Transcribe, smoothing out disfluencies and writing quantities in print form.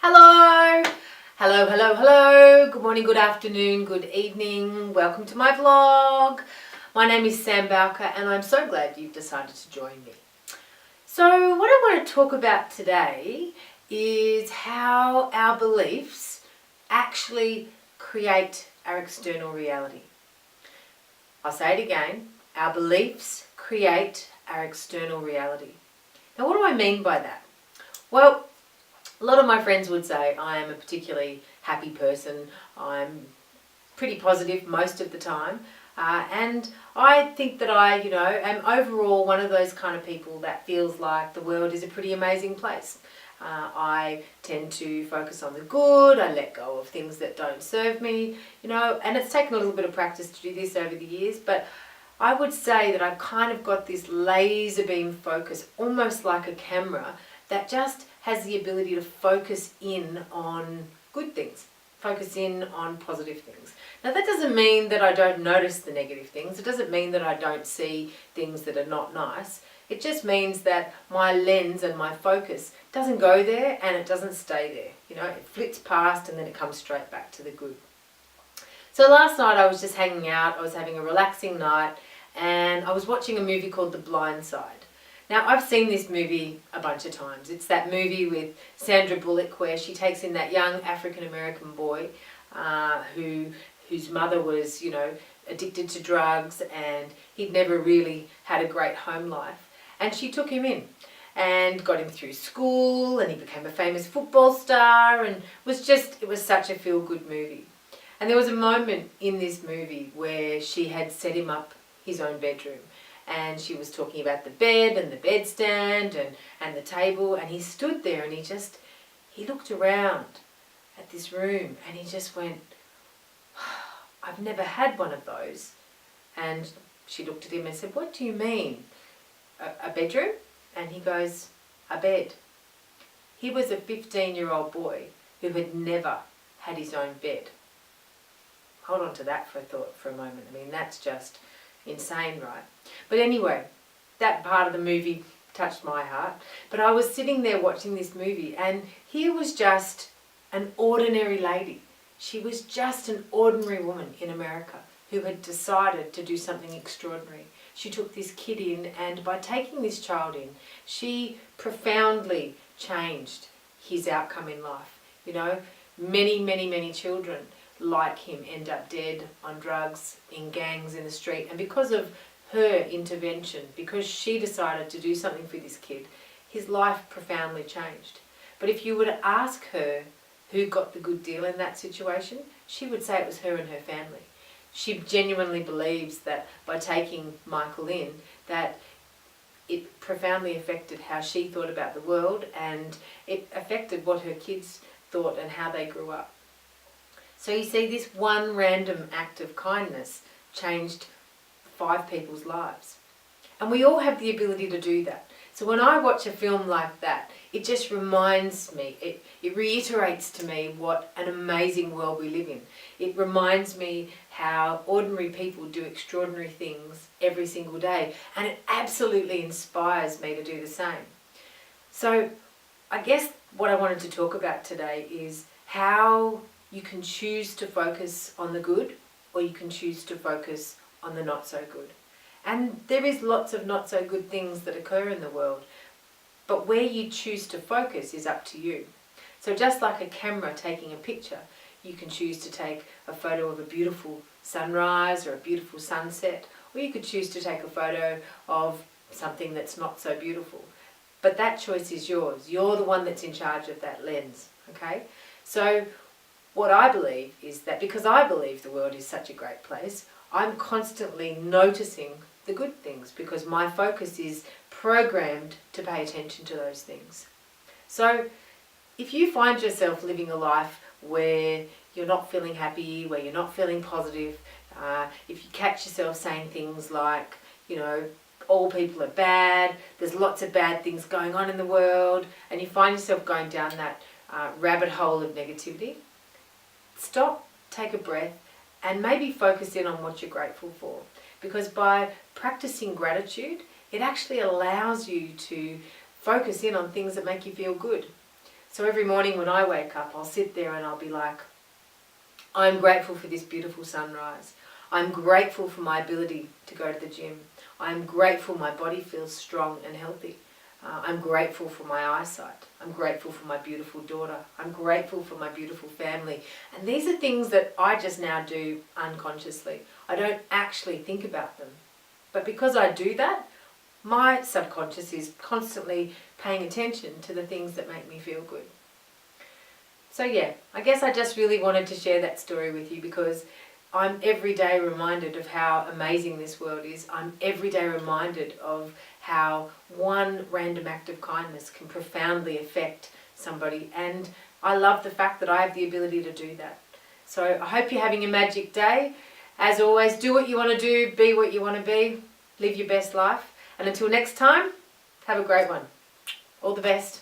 Hello! Hello, hello, hello. Good morning, good afternoon, good evening. Welcome to my vlog. My name is Sam Bowker and I'm so glad you've decided to join me. So what I want to talk about today is how our beliefs actually create our external reality. I'll say it again. Our beliefs create our external reality. Now what do I mean by that? Well, a lot of my friends would say I am a particularly happy person. I'm pretty positive most of the time. And I think that I, am overall one of those kind of people that feels like the world is a pretty amazing place. I tend to focus on the good. I let go of things that don't serve me, and it's taken a little bit of practice to do this over the years, but I would say that I've kind of got this laser beam focus, almost like a camera, that just has the ability to focus in on good things, focus in on positive things. Now that doesn't mean that I don't notice the negative things. It doesn't mean that I don't see things that are not nice. It just means that my lens and my focus doesn't go there and it doesn't stay there. It flits past and then it comes straight back to the good. So last night I was just hanging out. I was having a relaxing night and I was watching a movie called The Blind Side. Now, I've seen this movie a bunch of times. It's that movie with Sandra Bullock where she takes in that young African-American boy whose mother was, addicted to drugs and he'd never really had a great home life. And she took him in and got him through school and he became a famous football star and it was such a feel-good movie. And there was a moment in this movie where she had set him up his own bedroom. And she was talking about the bed and the bedstand and the table. And he stood there and he looked around at this room and he just went, I've never had one of those. And she looked at him and said, what do you mean? A bedroom? And he goes, a bed. He was a 15-year-old boy who had never had his own bed. Hold on to that for a moment. I mean, that's just insane, right? But anyway, that part of the movie touched my heart. But I was sitting there watching this movie and here was just an ordinary lady. She was just an ordinary woman in America who had decided to do something extraordinary. She took this kid in and by taking this child in, she profoundly changed his outcome in life. Many, many, many children like him end up dead on drugs, in gangs in the street. And because of her intervention, because she decided to do something for this kid, his life profoundly changed. But if you were to ask her who got the good deal in that situation, she would say it was her and her family. She genuinely believes that by taking Michael in, that it profoundly affected how she thought about the world and it affected what her kids thought and how they grew up. So you see, this one random act of kindness changed 5 people's lives. And we all have the ability to do that. So when I watch a film like that, it just reminds me, it reiterates to me what an amazing world we live in. It reminds me how ordinary people do extraordinary things every single day. And it absolutely inspires me to do the same. So I guess what I wanted to talk about today is how you can choose to focus on the good or you can choose to focus on the not so good. And there is lots of not so good things that occur in the world, but where you choose to focus is up to you. So just like a camera taking a picture, you can choose to take a photo of a beautiful sunrise or a beautiful sunset, or you could choose to take a photo of something that's not so beautiful. But that choice is yours. You're the one that's in charge of that lens, okay? So what I believe is that because I believe the world is such a great place, I'm constantly noticing the good things because my focus is programmed to pay attention to those things. So if you find yourself living a life where you're not feeling happy, where you're not feeling positive, if you catch yourself saying things like, all people are bad, there's lots of bad things going on in the world, and you find yourself going down that rabbit hole of negativity, stop, take a breath, and maybe focus in on what you're grateful for. Because by practicing gratitude, it actually allows you to focus in on things that make you feel good. So every morning when I wake up, I'll sit there and I'll be like, I'm grateful for this beautiful sunrise. I'm grateful for my ability to go to the gym. I'm grateful my body feels strong and healthy. I'm grateful for my eyesight. I'm grateful for my beautiful daughter. I'm grateful for my beautiful family. And these are things that I just now do unconsciously. I don't actually think about them. But because I do that, my subconscious is constantly paying attention to the things that make me feel good. So yeah, I guess I just really wanted to share that story with you because I'm every day reminded of how amazing this world is. I'm every day reminded of how one random act of kindness can profoundly affect somebody. And I love the fact that I have the ability to do that. So I hope you're having a magic day. As always, do what you want to do, be what you want to be, live your best life. And until next time, have a great one. All the best.